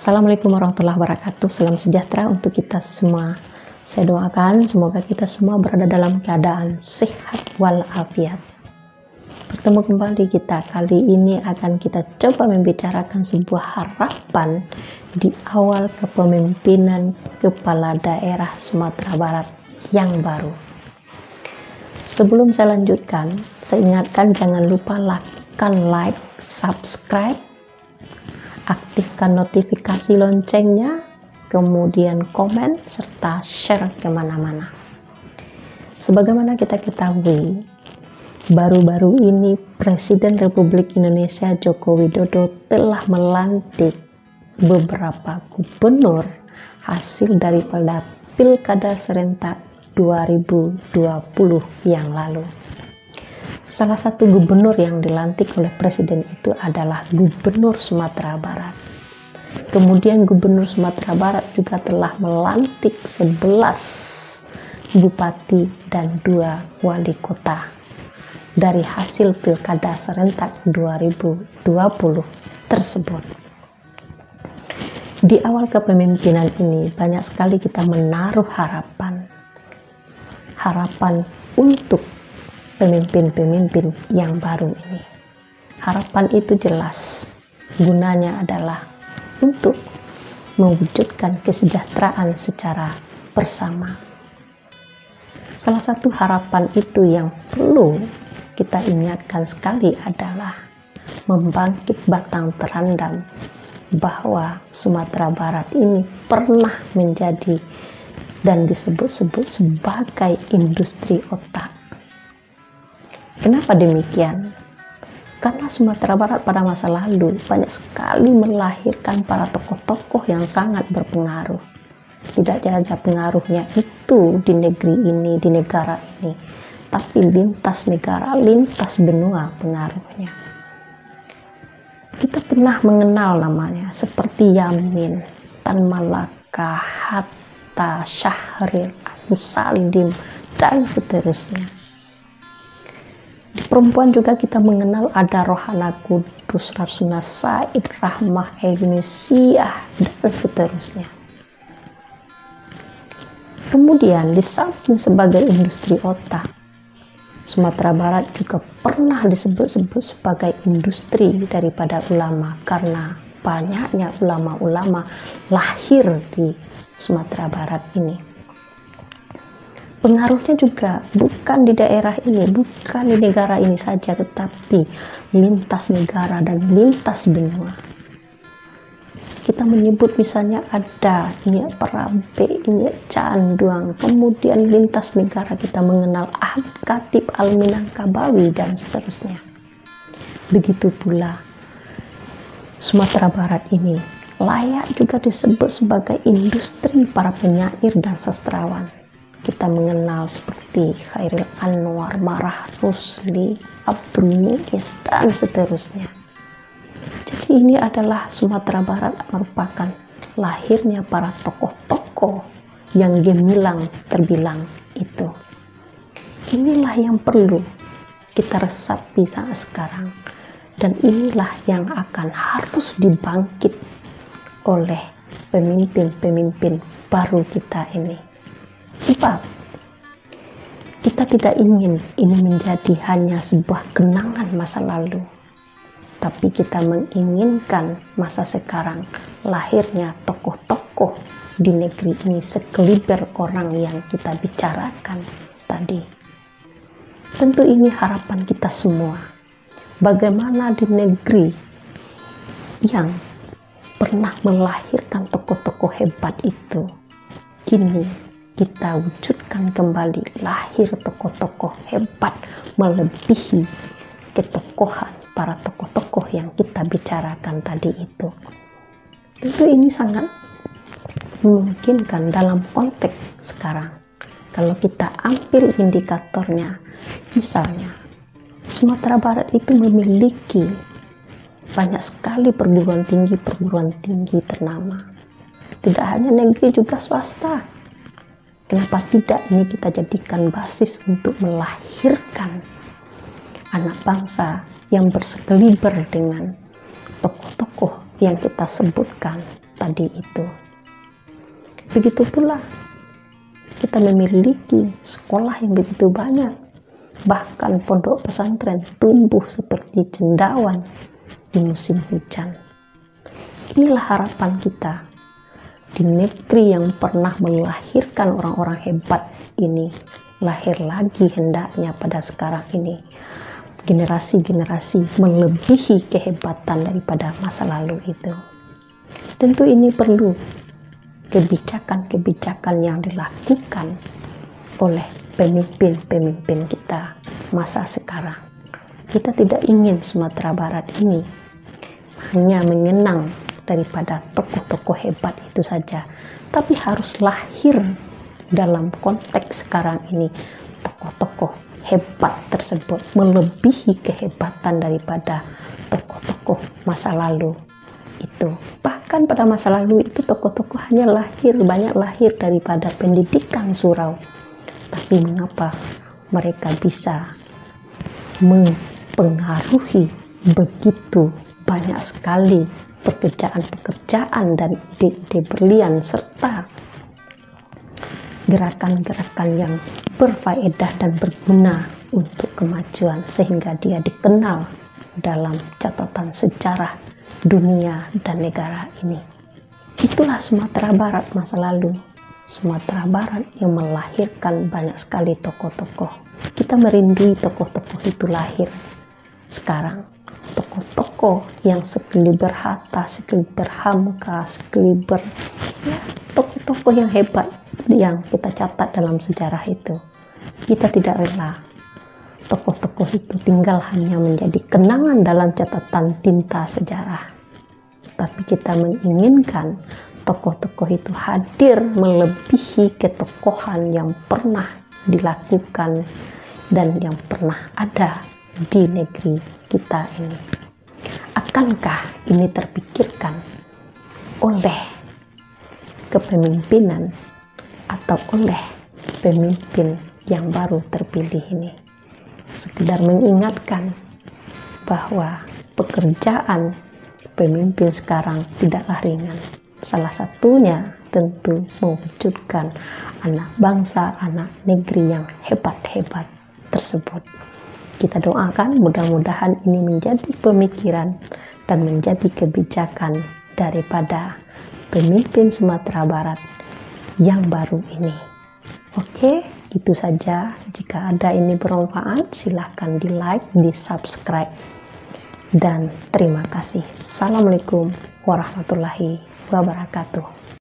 Assalamualaikum warahmatullahi wabarakatuh. Salam sejahtera untuk kita semua. Saya doakan semoga kita semua berada dalam keadaan sehat walafiat. Bertemu kembali kita. Kali ini akan kita coba membicarakan sebuah harapan di awal kepemimpinan Kepala Daerah Sumatera Barat yang baru. Sebelum saya lanjutkan, saya ingatkan jangan lupa like, subscribe, aktifkan notifikasi loncengnya, kemudian komen, serta share kemana-mana. Sebagaimana kita ketahui, baru-baru ini Presiden Republik Indonesia Joko Widodo telah melantik beberapa gubernur hasil daripada Pilkada Serentak 2020 yang lalu. Salah satu gubernur yang dilantik oleh presiden itu adalah Gubernur Sumatera Barat. Kemudian Gubernur Sumatera Barat juga telah melantik 11 bupati dan 2 wali kota dari hasil Pilkada Serentak 2020 tersebut. Di awal kepemimpinan ini banyak sekali kita menaruh harapan untuk pemimpin-pemimpin yang baru ini. Harapan itu jelas, gunanya adalah untuk mewujudkan kesejahteraan secara bersama. Salah satu harapan itu yang perlu kita ingatkan sekali adalah membangkit batang terendam bahwa Sumatera Barat ini pernah menjadi dan disebut-sebut sebagai industri otak. Kenapa demikian? Karena Sumatera Barat pada masa lalu banyak sekali melahirkan para tokoh-tokoh yang sangat berpengaruh. Tidak saja pengaruhnya itu di negeri ini, di negara ini, tapi lintas negara, lintas benua pengaruhnya. Kita pernah mengenal namanya seperti Yamin, Tan Malaka, Hatta, Syahrir, Agus Salim, dan seterusnya. Di perempuan juga kita mengenal ada Rohana Kudus, Rasuna Said, Rahmah Indonesia, dan seterusnya. Kemudian di samping sebagai industri otak, Sumatera Barat juga pernah disebut-sebut sebagai industri daripada ulama karena banyaknya ulama-ulama lahir di Sumatera Barat ini. Pengaruhnya juga bukan di daerah ini, bukan di negara ini saja, tetapi lintas negara dan lintas benua. Kita menyebut misalnya ada Nyak Perampe, Nyak Canduang, kemudian lintas negara kita mengenal Ahmad Khatib Al-Minangkabawi dan seterusnya. Begitu pula Sumatera Barat ini layak juga disebut sebagai industri para penyair dan sastrawan. Kita mengenal seperti Khairil Anwar, Marah Rusli, Abdul Muiz, dan seterusnya. Jadi ini adalah Sumatera Barat merupakan lahirnya para tokoh-tokoh yang gemilang terbilang itu. Inilah yang perlu kita resapi saat sekarang. Dan inilah yang akan harus dibangkit oleh pemimpin-pemimpin baru kita ini. Sebab kita tidak ingin ini menjadi hanya sebuah kenangan masa lalu, tapi kita menginginkan masa sekarang lahirnya tokoh-tokoh di negeri ini sekeliber orang yang kita bicarakan tadi. Tentu ini harapan kita semua. Bagaimana di negeri yang pernah melahirkan tokoh-tokoh hebat itu, kini kita wujudkan kembali lahir tokoh-tokoh hebat melebihi ketokohan para tokoh-tokoh yang kita bicarakan tadi itu. Tentu ini sangat memungkinkan dalam konteks sekarang. Kalau kita ambil indikatornya, misalnya Sumatera Barat itu memiliki banyak sekali perguruan tinggi ternama. Tidak hanya negeri, juga swasta. Kenapa tidak ini kita jadikan basis untuk melahirkan anak bangsa yang bersekeliber dengan tokoh-tokoh yang kita sebutkan tadi itu. Begitu pula kita memiliki sekolah yang begitu banyak, bahkan pondok pesantren tumbuh seperti cendawan di musim hujan. Inilah harapan kita di negeri yang pernah melahirkan orang-orang hebat ini, lahir lagi hendaknya pada sekarang ini generasi-generasi melebihi kehebatan daripada masa lalu itu. Tentu ini perlu kebijakan-kebijakan yang dilakukan oleh pemimpin-pemimpin kita masa sekarang. Kita tidak ingin Sumatera Barat ini hanya mengenang daripada tokoh-tokoh hebat itu saja, tapi harus lahir dalam konteks sekarang ini tokoh-tokoh hebat tersebut melebihi kehebatan daripada tokoh-tokoh masa lalu itu. Bahkan pada masa lalu itu tokoh-tokoh hanya banyak lahir daripada pendidikan surau, tapi mengapa mereka bisa mempengaruhi begitu banyak sekali pekerjaan-pekerjaan dan ide-ide berlian serta gerakan-gerakan yang berfaedah dan berguna untuk kemajuan, sehingga dia dikenal dalam catatan sejarah dunia dan negara ini. Itulah Sumatera Barat masa lalu, Sumatera Barat yang melahirkan banyak sekali tokoh-tokoh. Kita merindui tokoh-tokoh itu lahir sekarang, tokoh-tokoh yang sekeliber harta, sekeliber hamka, sekeliber tokoh-tokoh yang hebat yang kita catat dalam sejarah itu. Kita tidak rela tokoh-tokoh itu tinggal hanya menjadi kenangan dalam catatan tinta sejarah, tapi kita menginginkan tokoh-tokoh itu hadir melebihi ketokohan yang pernah dilakukan dan yang pernah ada di negeri kita ini. Akankah ini terpikirkan oleh kepemimpinan atau oleh pemimpin yang baru terpilih ini? Sekedar mengingatkan bahwa pekerjaan pemimpin sekarang tidaklah ringan. Salah satunya tentu mewujudkan anak bangsa, anak negeri yang hebat-hebat tersebut. Kita doakan mudah-mudahan ini menjadi pemikiran dan menjadi kebijakan daripada pemimpin Sumatera Barat yang baru ini. Oke, itu saja. Jika ada ini bermanfaat, silahkan di like, di subscribe, dan terima kasih. Assalamualaikum warahmatullahi wabarakatuh.